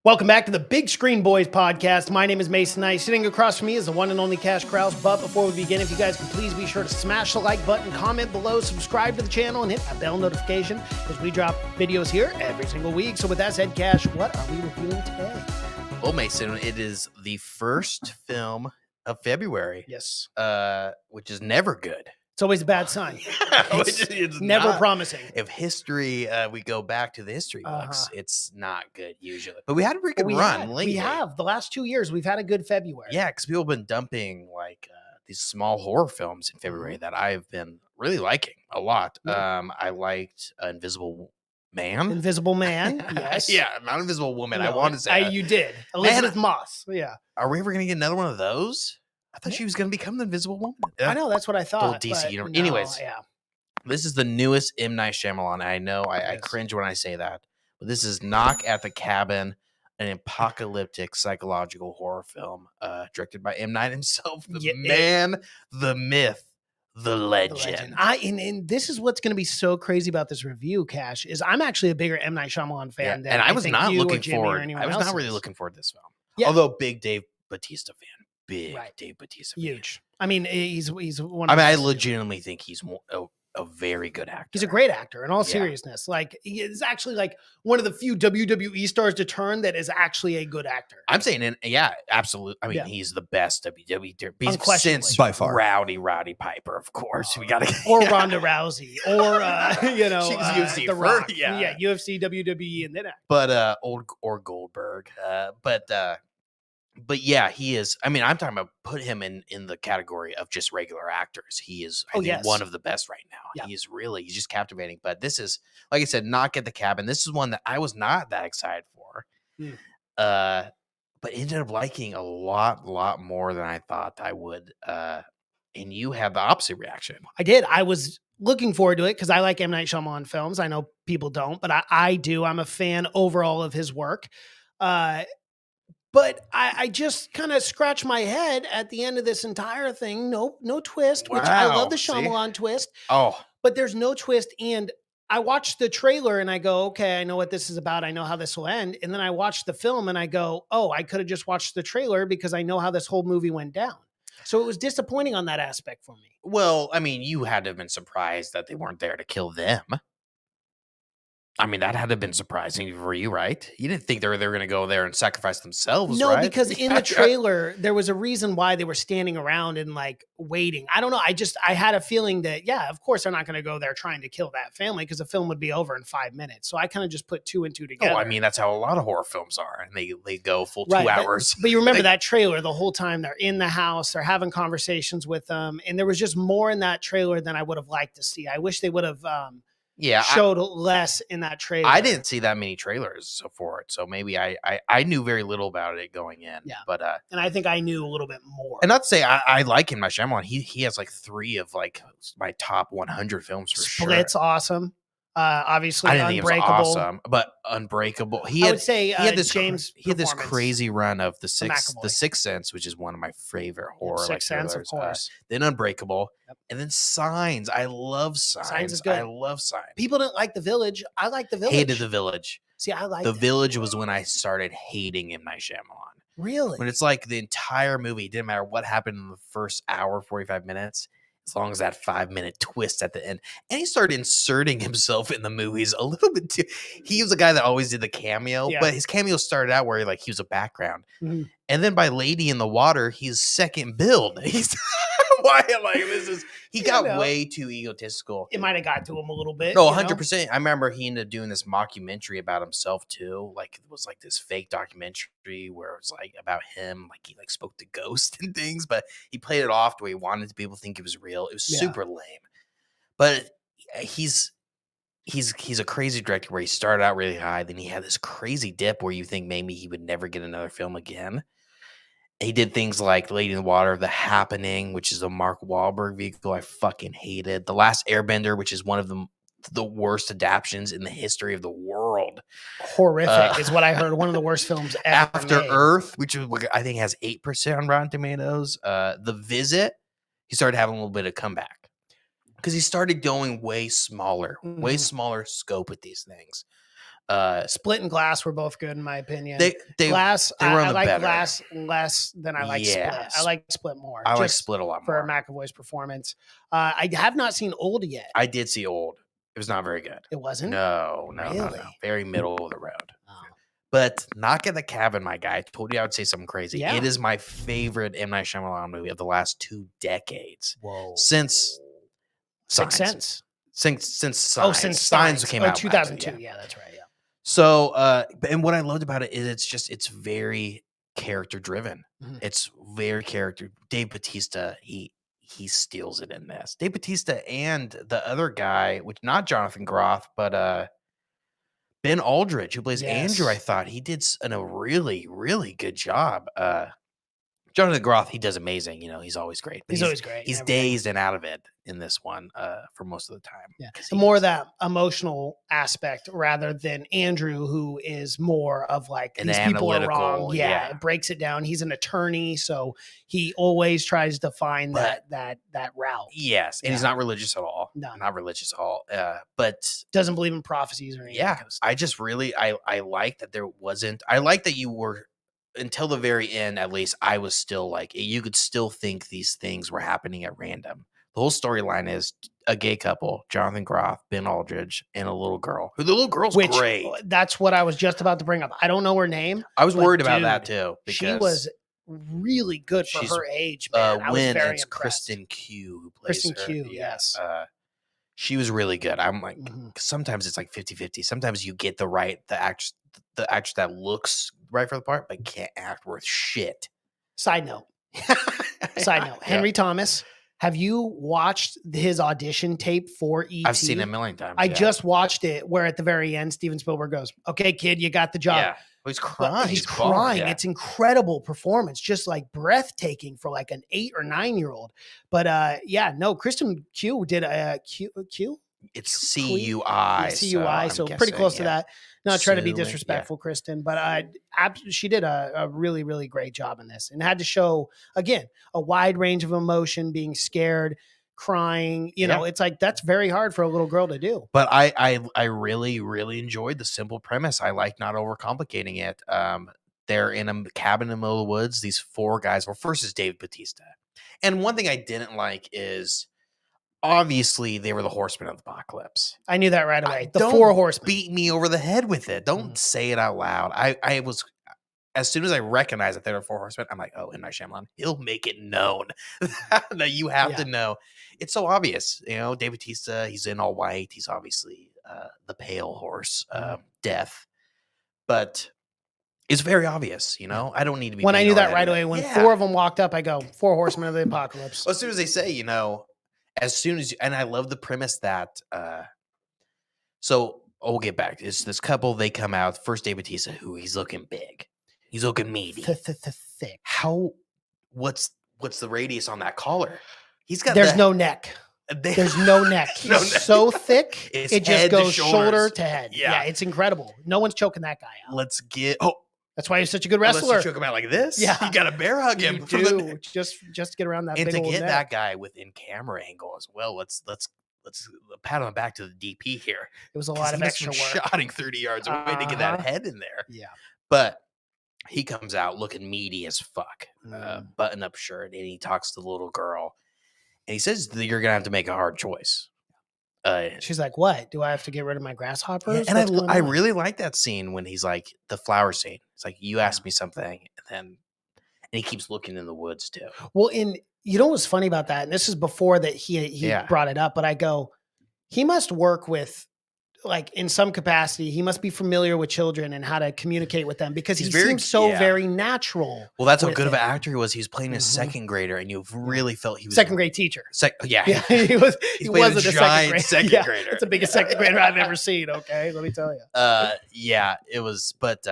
Welcome back to the Big Screen Boys podcast. My name is Mason Knight. Sitting across from me is the one and only Cash Krause. But before we begin, if you guys can please be sure to smash the like button, comment below, subscribe to the channel, and hit that bell notification as we drop videos here every single week. So with that said, Cash, what are we reviewing today? Well, Mason, it is the first film of February. Yes. Which is never good. It's always a bad sign. It's never not. promising. If history, we go back to the history books, it's not good usually. But we had a pretty good run lately. We have. The last 2 years, we've had a good February. Yeah, because people have been dumping these small horror films in February that I've been really liking a lot. Yeah. I liked Invisible Man. Invisible Man, yes. Yeah, not Invisible Woman. No, I wanted to say that. You did. Elizabeth Moss, yeah. Are we ever going to get another one of those? I thought she was going to become the Invisible Woman. I know, that's what I thought. DC No, Anyways, yeah. This is the newest M. Night Shyamalan. I know I cringe when I say that, but this is Knock at the Cabin, an apocalyptic psychological horror film directed by M. Night himself, the man, the myth, the legend. And this is what's going to be so crazy about this review, Cash, is I'm actually a bigger M. Night Shyamalan fan than I was not looking forward. I was not really looking forward to this film. Yeah. Although big Dave Bautista fan. Big Dave Bautista fan. Huge. I mean, he's one of I legitimately think he's a very good actor. He's a great actor in all seriousness. Like, he is actually like one of the few WWE stars to turn that is actually a good actor. I'm saying, absolutely. I mean, he's the best WWE since by far. Rowdy Piper, of course. We got to or Ronda Rousey, or she's UFC The Rock. UFC, WWE, and then but or Goldberg. But yeah, he is. I mean, I'm talking about put him in the category of just regular actors. He is, I think, one of the best right now. Yeah. He's just captivating. But this is, like I said, Knock at the Cabin. This is one that I was not that excited for, but ended up liking a lot more than I thought I would. And you had the opposite reaction. I did. I was looking forward to it because I like M. Night Shyamalan films. I know people don't, but I do. I'm a fan overall of his work. But I just kind of scratched my head at the end of this entire thing. No twist, which I love the Shyamalan twist. Oh, but there's no twist. And I watched the trailer and I go, okay, I know what this is about. I know how this will end. And then I watched the film and I go, oh, I could have just watched the trailer because I know how this whole movie went down. So it was disappointing on that aspect for me. Well, I mean, you had to have been surprised that they weren't there to kill them. I mean, that had to have been surprising for you, right? You didn't think they were going to go there and sacrifice themselves, no, right? Because in the trailer, there was a reason why they were standing around and like waiting. I don't know. I had a feeling that, of course they're not going to go there trying to kill that family because the film would be over in 5 minutes. So I kind of just put 2 and 2 together. Oh, I mean, that's how a lot of horror films are. And they go full 2 hours. But you remember that trailer the whole time they're in the house, they're having conversations with them. And there was just more in that trailer than I would have liked to see. I wish they would have, showed less in that trailer. I didn't see that many trailers for it, so maybe I knew very little about it going in. Yeah, but and I think I knew a little bit more. And not to say I like him, my Shyamalan. He has like 3 of like my top 100 films for sure. Split's awesome. Obviously, I didn't think it was awesome, but Unbreakable. I would say he had this crazy run of the Sixth Sense, which is one of my favorite horror. Sixth Sense, of course. Then Unbreakable, and then Signs. I love Signs. Signs is good. I love Signs. People didn't like The Village. I like The Village. Hated The Village. See, I like The Village was when I started hating M. Night Shyamalan. Really? When it's like the entire movie, it didn't matter what happened in the first hour, 45 minutes. As long as that 5-minute twist at the end. And he started inserting himself in the movies a little bit too. He was a guy that always did the cameo, but his cameo started out where he was a background. Mm-hmm. And then by Lady in the Water, he's second build. He's why am I he got way too egotistical. It might have got to him a little bit. Oh, 100%. I remember he ended up doing this mockumentary about himself too. Like it was like this fake documentary where it was like about him, like he like spoke to ghosts and things, but he played it off the way he wanted people to think it was real. It was super lame. But he's a crazy director where he started out really high, then he had this crazy dip where you think maybe he would never get another film again. He did things like Lady in the Water, The Happening, which is a Mark Wahlberg vehicle I fucking hated. The Last Airbender, which is one of the worst adaptions in the history of the world. Horrific is what I heard. One of the worst films ever After made. Earth, which I think has 8% on Rotten Tomatoes. The Visit, he started having a little bit of comeback because he started going way smaller scope with these things. Split and Glass were both good in my opinion. They Glass, they were on I the like better. Glass less than I like Split. Yeah, I like Split more. I like just Split a lot for more. McAvoy's performance. I have not seen Old yet. I did see Old. It was not very good. It wasn't? No. Really? Very middle of the road. Oh. But Knock at the Cabin, my guy. I told you I would say something crazy. Yeah. It is my favorite M. Night Shyamalan movie of the last 2 decades. Whoa. Since Sixth Signs. Sense. Since Signs. Oh, since Signs came out. 2002. Yeah, that's right. Yeah. So, and what I loved about it is it's very character driven. Mhm. It's very character. Dave Bautista, he steals it in this. Dave Bautista and the other guy, which not Jonathan Groff, but Ben Aldridge, who plays Andrew, I thought he did a really, really good job. Jonathan Groff, he does amazing. He's always great. He's always great. He's dazed and out of it in this one for most of the time. Yeah, more of that emotional aspect rather than Andrew, who is more of like An these people are wrong. analytical, Yeah, it breaks it down. He's an attorney, so he always tries to find that route. Yes, and he's not religious at all. No. Not religious at all. But doesn't believe in prophecies or anything. yeah, I just really I like that there wasn't. I like that you were. Until the very end, at least, I was still like, you could still think these things were happening at random. The whole storyline is a gay couple, Jonathan Groff, Ben Aldridge, and a little girl. Who the little girl's great. That's what I was just about to bring up. I don't know her name. I was worried about that too. Because she was really good for her age, man. I was very impressed. Kristen Q who plays Kristen her. Q, yes. She was really good. I'm like, sometimes it's like 50-50. Sometimes you get the actress that looks right for the part, but can't act worth shit. Side note. Henry Thomas. Have you watched his audition tape for E.T.? I've seen it a million times. I just watched it where at the very end, Steven Spielberg goes, "Okay, kid, you got the job." Yeah. He's crying. He's crying. It's incredible performance, just like breathtaking for like an 8 or 9-year-old. But Kristen Q did a Q. It's C-U-I. C-U-I, so pretty close to that. Not trying to be disrespectful, Kristen, but she did a really, really great job in this and had to show, again, a wide range of emotion, being scared, crying. It's like that's very hard for a little girl to do. But I really, really enjoyed the simple premise. I like not overcomplicating it. They're in a cabin in the middle of the woods. These 4 guys. Well, first is Dave Bautista. And one thing I didn't like is obviously they were the horsemen of the apocalypse. I knew that right away. The 4 horsemen. Beat me over the head with it. Don't say it out loud. I was, as soon as I recognized that they were 4 horsemen, I'm like, oh, M. Night Shyamalan, he'll make it known that you have to know. It's so obvious. Dave Bautista, he's in all white. He's obviously the pale horse, death. But it's very obvious, I don't need to be. When I knew that right away, when 4 of them walked up, I go, 4 horsemen of the apocalypse. Well, as soon as they say, as soon as and I love the premise that so we'll get back. It's this couple, they come out. First Dave Bautista, who he's looking big. He's looking meaty. Thick. What's the radius on that collar? He's got There's no neck. There's no neck. He's so thick, it just goes shoulder to head. Yeah, it's incredible. No one's choking that guy out. That's why he's such a good wrestler. Let's choke him out like this. Yeah, you got to bear hug him. Just to get around that. And big to old get neck. that guy within camera angle as well. Let's pat on the back to the DP here. It was a lot of extra work. Shotting 30 yards away to get that head in there. Yeah, but he comes out looking meaty as fuck, button up shirt, and he talks to the little girl, and he says that you're gonna have to make a hard choice. She's like, "What? Do I have to get rid of my grasshoppers?" Yeah, and I really like that scene when he's like the flower scene. It's like you asked me something, and he keeps looking in the woods too. Well, what's funny about that, and this is before that he brought it up, but I go, he must work with, like, in some capacity, he must be familiar with children and how to communicate with them because he seems very natural. Well, that's how good of an actor he was. He was playing a second grader, and you really felt he was second grade teacher. He wasn't a giant second grader. It's the biggest second grader I've ever seen. Okay, let me tell you. It was, but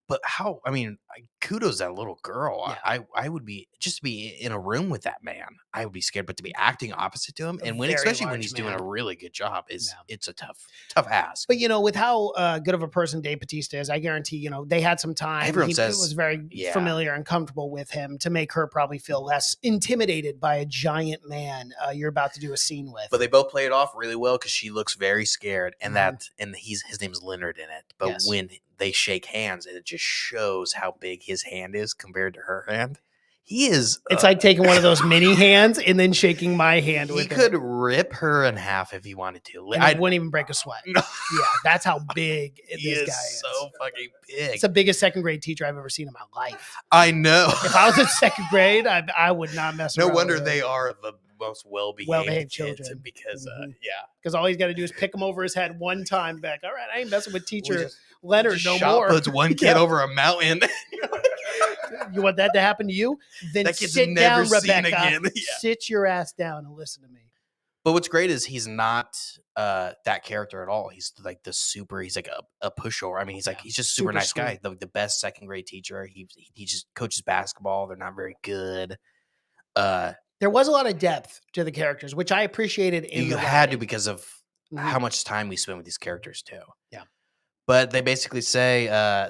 But how? I mean, kudos to that little girl. Yeah. I would be just to be in a room with that man. I would be scared, but to be acting opposite to him, A and when very especially when large he's doing man. a really good job, is Yeah. it's a tough ask. But, with how good of a person Dave Bautista is, I guarantee, they had some time. Everyone It says, was very yeah. familiar and comfortable with him to make her probably feel less intimidated by a giant man you're about to do a scene with. But they both play it off really well because she looks very scared, and Mhm. his name's Leonard in it. But Yes. when they shake hands, it just shows how big his hand is compared to her hand. He is. It's like taking one of those mini hands and then shaking my hand He with could it. rip her in half if he wanted to. And it wouldn't even break a sweat. No. Yeah, that's how big He this is guy is. so fucking big. It's the biggest second grade teacher I've ever seen in my life. I know. If I was in second grade, I would not mess around. No wonder with they him. are the most well-behaved children. kids because, yeah. Because all he's got to do is pick him over his head one time back. All right, I ain't messing with teacher Just Leonard no shot more. puts one kid Yeah. over a mountain. You want that to happen to you? Then That kid's sit never down, seen Rebecca. again. Yeah. Sit your ass down and listen to me. But what's great is he's not that character at all. He's like he's like a pushover. I mean, he's he's just a super nice guy. The best second grade teacher. He just coaches basketball. They're not very good. There was a lot of depth to the characters, which I appreciated. You had to because of how much time we spent with these characters too. Yeah. But they basically say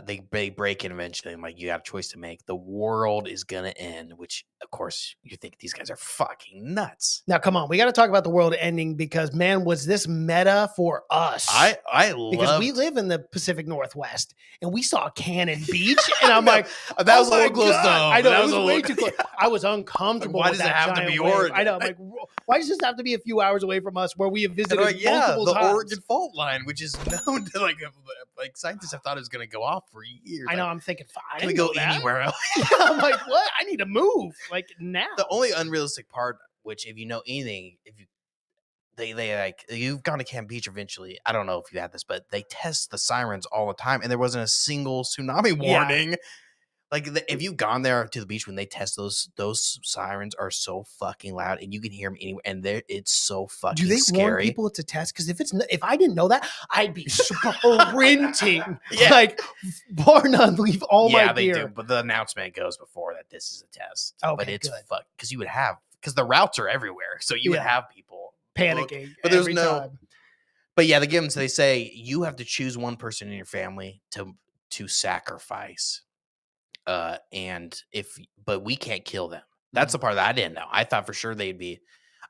they break in eventually. I'm like, you got a choice to make. The world is gonna end, which of course you think these guys are fucking nuts. Now, come on, we got to talk about the world ending because, man, was this meta for us? Because we live in the Pacific Northwest and we saw Cannon Beach, and I'm like, that was a little close though. I know that it was way too close. I was uncomfortable. Why with does it that have to be wave. Oregon? I know. I'm like, why does this have to be a few hours away from us where we have visited multiple the times? Oregon fault line, which is known to like scientists have thought it was going to go off for years. I know. I'm thinking, can we go anywhere else? I'm like, what? I need to move like now. The only unrealistic part, which if you know anything, if you they like you've gone to Camp Beach eventually. I don't know if you had this, but they test the sirens all the time, and there wasn't a single tsunami warning. Yeah. Like if you've gone there to the beach when they test those sirens are so fucking loud, and you can hear them anywhere, and it's so fucking. Do they scary. warn people it's a test? Because if I didn't know that, I'd be sprinting. Like bar none, leave all my gear. They do, but the announcement goes before that this is a test. Okay, but it's fuck because you would have the routes are everywhere, so you would have people panicking. But there's every no. time. But yeah, they say you have to choose one person in your family to sacrifice. But we can't kill them. That's the part that I didn't know. I thought for sure it'd be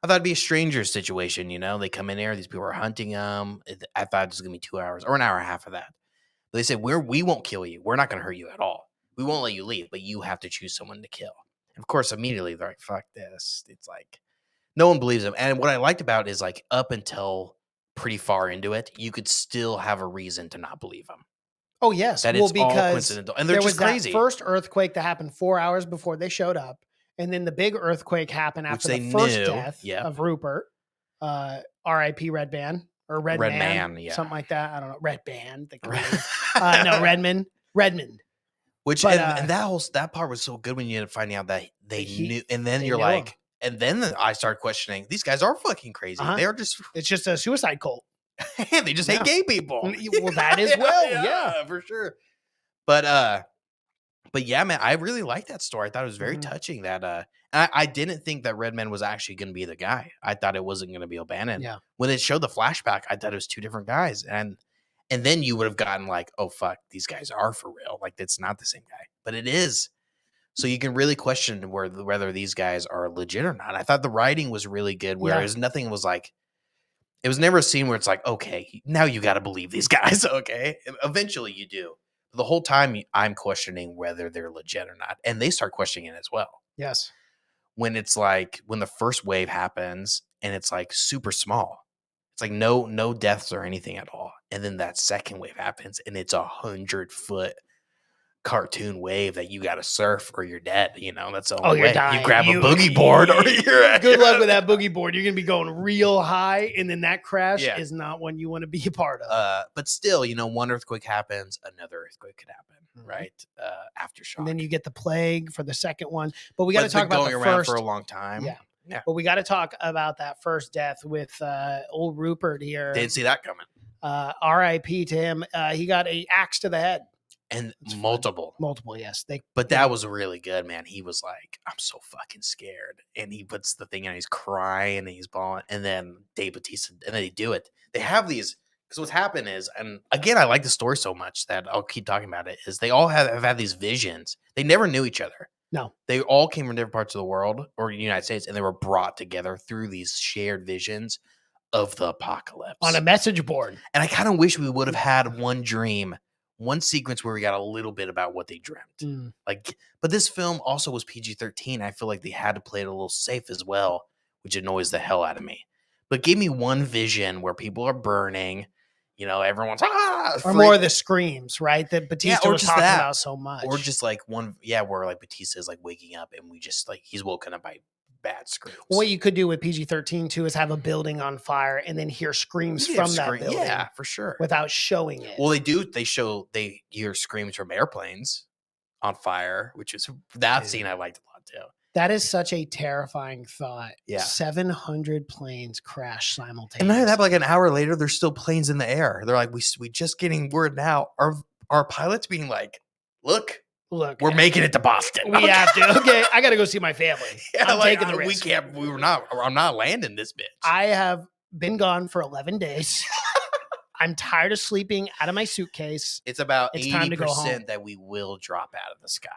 a stranger situation. They come in there, these people are hunting them. I thought it was gonna be 2 hours or an hour and a half of that. But they said we won't kill you. We're not gonna hurt you at all. We won't let you leave, but you have to choose someone to kill. And of course, immediately they're like, "Fuck this!" It's like no one believes them. And what I liked about it is like up until pretty far into it, you could still have a reason to not believe them. Oh, yes. That it's all coincidental. And they're just crazy. That first earthquake that happened 4 hours before they showed up. And then the big earthquake happened after the first death of Rupert. R.I.P. Red Band or Red Man. Something like that. I don't know. Red Band. No, Redmond. Which, and that part was so good when you ended up finding out that they knew. And then you're like, him. And then I started questioning, these guys are fucking crazy. They are just. It's just a suicide cult. They just hate gay people. Well, that as well. Yeah, for sure. But yeah, man, I really liked that story. I thought it was very touching that I didn't think that Redman was actually going to be the guy. I thought it wasn't going to be O'Bannon. Yeah. When it showed the flashback, I thought it was two different guys. And then you would have gotten like, oh, fuck, these guys are for real. Like, it's not the same guy. But it is. So you can really question whether these guys are legit or not. I thought the writing was really good, whereas nothing was like, it was never a scene where it's like, okay, now you got to believe these guys, okay? Eventually you do. But the whole time I'm questioning whether they're legit or not. And they start questioning it as well. Yes. When it's like, when the first wave happens and it's like super small. It's like no deaths or anything at all. And then that second wave happens and it's 100-foot cartoon wave that you got to surf or you're dead. That's the only way. Dying. You grab a boogie board or you're good luck with that boogie board. You're gonna be going real high, and then that crash is not one you want to be a part of. But still, one earthquake happens, another earthquake could happen, right? Aftershock. And then you get the plague for the second one. But we got to talk about going the around first for a long time. Yeah. But we got to talk about that first death with old Rupert here. Didn't see that coming. R.I.P. to him. He got an axe to the head. and It's fun. multiple. Yes. But that was really good, man. He was like, I'm so fucking scared. And he puts the thing on, he's crying and he's bawling. And then Dave Bautista, and then they do it. They have these, because what's happened is, and again, I like the story so much that I'll keep talking about it, is they all have had these visions. They never knew each other. No. They all came from different parts of the world or the United States, and they were brought together through these shared visions of the apocalypse. On a message board. And I kind of wish we would have had one dream, one sequence where we got a little bit about what they dreamt. Like, but this film also was PG-13. I feel like they had to play it a little safe as well, which annoys the hell out of me. But give me one vision where people are burning, everyone's or more of the screams, right? That Bautista was talking about so much. Or just like one, where like Bautista is like waking up and we just like he's woken up by bad screams. What you could do with PG-13 too is have a building on fire and then hear screams from that building. Yeah, for sure. Without showing it. Well, they hear screams from airplanes on fire, which is that scene I liked a lot too. That is such a terrifying thought. Yeah. 700 planes crash simultaneously. And not that, like an hour later, there's still planes in the air. They're like, we just getting word now. Our pilots being like, look, we're making it to Boston. We have to. Okay, I got to go see my family. Yeah, I'm taking the risk. I'm not landing this bitch. I have been gone for 11 days. I'm tired of sleeping out of my suitcase. It's about 80% that we will drop out of the sky.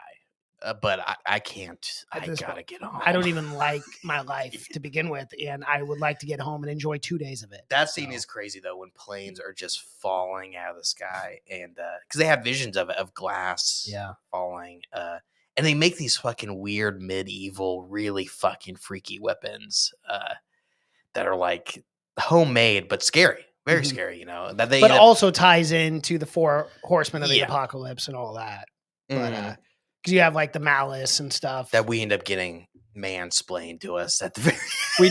But I can't. I gotta get home. I don't even like my life to begin with, and I would like to get home and enjoy 2 days of it. That scene is crazy though, when planes are just falling out of the sky, and because they have visions of glass, falling, and they make these fucking weird medieval, really fucking freaky weapons that are like homemade but scary, very scary. That they, but also ties into the 4 horsemen of the apocalypse and all that. But because you have like the malice and stuff that we end up getting mansplained to us at the very we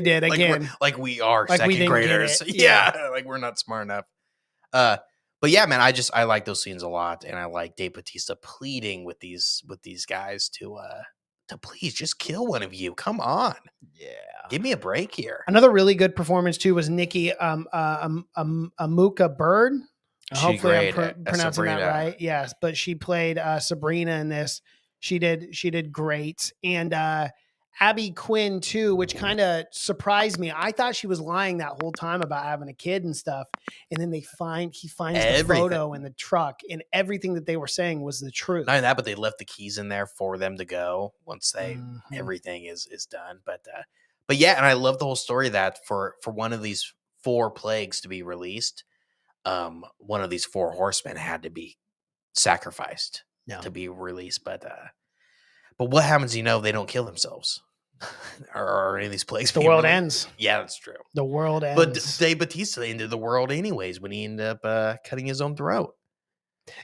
did again, like we are like second graders. Yeah, like we're not smart enough. But yeah, man, I like those scenes a lot, and I like Dave Bautista pleading with these guys to please just kill one of you. Come on, give me a break here. Another really good performance too was Nikki Amuka Bird. Hopefully I'm pronouncing that right. Yes, but she played Sabrina in this. She did great. And Abby Quinn too, which kind of surprised me. I thought she was lying that whole time about having a kid and stuff. And then he finds the photo in the truck, and everything that they were saying was the truth. Not only that, but they left the keys in there for them to go once everything is done. But yeah, and I love the whole story that for one of these 4 plagues to be released, one of these 4 horsemen had to be sacrificed to be released. But what happens? They don't kill themselves, or any of these plagues. The world ends. Yeah, that's true. The world ends. But Dave Bautista ended the world anyways when he ended up cutting his own throat.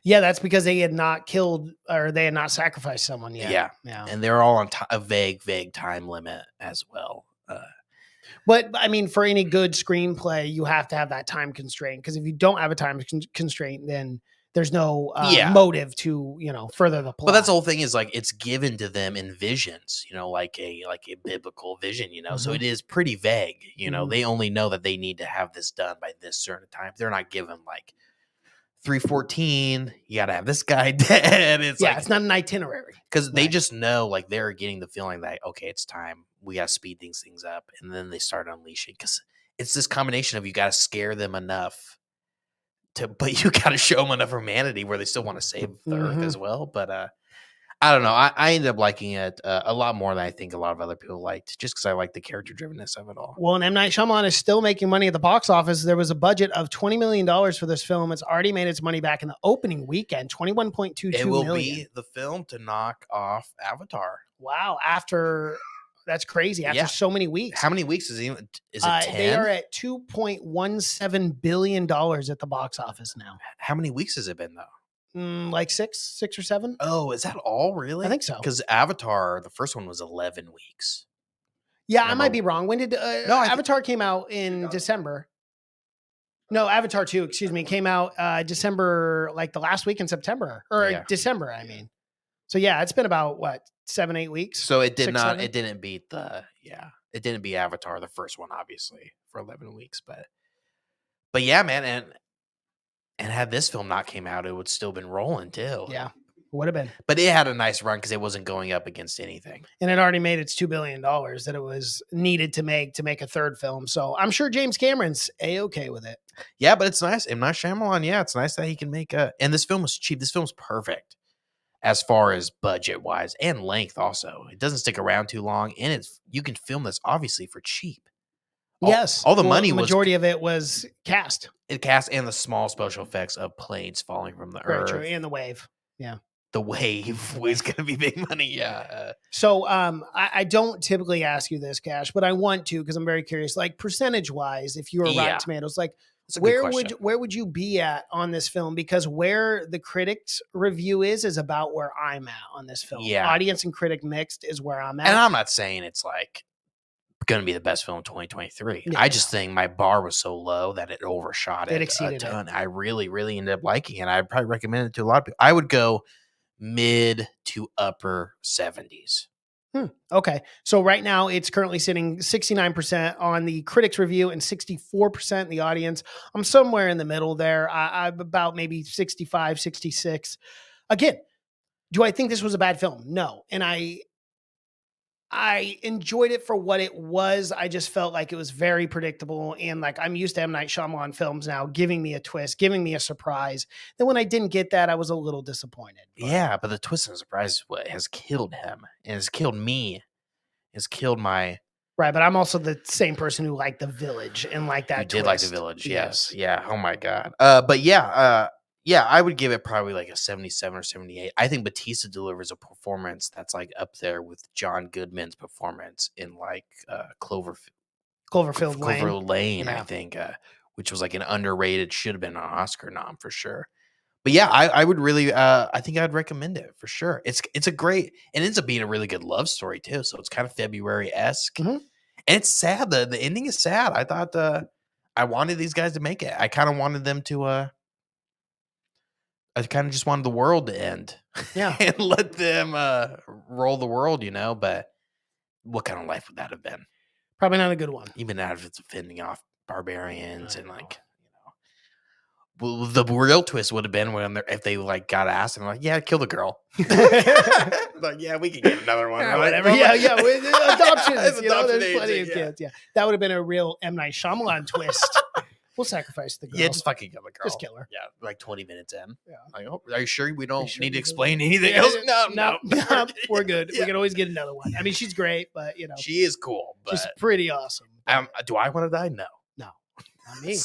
Yeah, that's because they had not killed or they had not sacrificed someone yet. Yeah. And they're all on a vague time limit as well. But I mean, for any good screenplay, you have to have that time constraint, because if you don't have a time constraint, then there's no motive to further the plot. But that's the whole thing, is like it's given to them in visions, like a biblical vision, So it is pretty vague, They only know that they need to have this done by this certain time. They're not given like 3:14. You got to have this guy dead. It's not an itinerary, because they just know, like, they're getting the feeling that it's time. We got to speed these things up, and then they start unleashing, because it's this combination of you got to scare them enough but you got to show them enough humanity where they still want to save the earth as well. But I don't know. I ended up liking it a lot more than I think a lot of other people liked, just because I like the character drivenness of it all. Well, and M. Night Shyamalan is still making money at the box office. There was a budget of $20 million for this film. It's already made its money back in the opening weekend, $21.22 million. It will be the film to knock off Avatar. Wow. That's crazy. After so many weeks. How many weeks is it? Is it 10? They are at $2.17 billion at the box office now. How many weeks has it been, though? Like 6 or 7. Oh, is that all, really? I think so. Because Avatar, the first one, was 11 weeks. Yeah, I might be wrong. When did Avatar came out in December? No, Avatar 2, excuse me, came out December, like the last week in September or December, I mean. So yeah, it's been about what, 7-8 weeks. So it did not. 7? It didn't beat it didn't beat Avatar, the first one, obviously, for 11 weeks. But yeah, man, and And had this film not came out, it would still been rolling too. Yeah, would have been. But it had a nice run because it wasn't going up against anything. And it already made its $2 billion that it was needed to make a third film. So I'm sure James Cameron's A-okay with it. Yeah, but it's nice. M. Night Shyamalan, yeah, it's nice that he can make a... And this film was cheap. This film's perfect as far as budget-wise and length also. It doesn't stick around too long, and you can film this, obviously, for cheap. Yes. All the money was... majority of it was cast. It cast and the small special effects of planes falling from the Very earth. true. And the wave. Yeah. The wave was going to be big money. Yeah. So I don't typically ask you this, Cash, but I want to because I'm very curious. Like percentage wise, if you were Rotten Tomatoes, like where would you be at on this film? Because where the critics review is about where I'm at on this film. Yeah. Audience and critic mixed is where I'm at. And I'm not saying it's like going to be the best film in 2023. Yeah, I just think my bar was so low that it overshot it. It exceeded a ton. it. I really, really ended up liking it. I'd probably recommend it to a lot of people. I would go mid to upper 70s. Okay. So right now it's currently sitting 69% on the critics review and 64% in the audience. I'm somewhere in the middle there. I'm about maybe 65, 66. Again, do I think this was a bad film? No. And I enjoyed it for what it was. I just felt like it was very predictable. And like, I'm used to M. Night Shyamalan films now giving me a twist, giving me a surprise. Then when I didn't get that, I was a little disappointed. Yeah, but the twist and surprise is what has killed him and has killed me, has killed my... Right, but I'm also the same person who liked The Village and like that. You did like The Village, yes. Yeah. Oh my God. But yeah, I would give it probably like a 77 or 78. I think Bautista delivers a performance that's like up there with John Goodman's performance in like Cloverfield Lane, Yeah. I think, which was like an underrated, should have been an Oscar nom for sure. But yeah, I would really, I think I'd recommend it for sure. It's a great, it ends up being a really good love story too. So it's kind of February-esque. Mm-hmm. And it's sad. The ending is sad. I thought I wanted these guys to make it. I kind of wanted them to, I kind of just wanted the world to end. Yeah. And let them roll the world, you know? But what kind of life would that have been? Probably not a good one. Even if it's fending off barbarians and like, well, the real twist would have been if they like got asked and like, yeah, kill the girl. Like, yeah, we can get another one. Yeah, whatever. Yeah. Adoptions. It's adoption There's plenty agent, of kids. Yeah. That would have been a real M. Night Shyamalan twist. We'll sacrifice the girl. Yeah, just fucking kill the girl. Just kill her. Yeah, like 20 minutes in. Yeah. Like, oh, are you sure we don't sure need to we explain anything else? No. We're good. Yeah. We can always get another one. I mean, she's great, but she is cool. But she's pretty awesome. Do I want to die? No. Not me.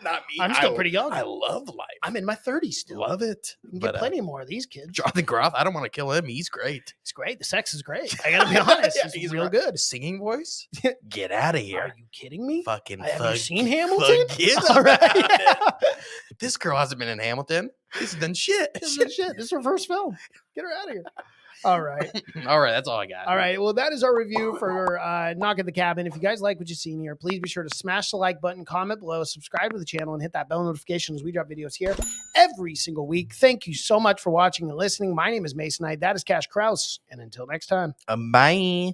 Not me. I'm still pretty young. I love life. I'm in my 30s still. Love it. You can get plenty more of these kids. Jonathan Groff, I don't want to kill him. He's great. He's great. The sex is great. I gotta be honest. He's real good. Singing voice? Get out of here. Are you kidding me? Fucking have you seen Hamilton? All right. This girl hasn't been in Hamilton. She's done shit. This is her first film. Get her out of here. All right. All right. That's all I got. All right. Well, that is our review for Knock at the Cabin. If you guys like what you've seen here, please be sure to smash the like button, comment below, subscribe to the channel, and hit that bell notification as we drop videos here every single week. Thank you so much for watching and listening. My name is Mason Knight. That is Cash Kraus. And until next time. Bye.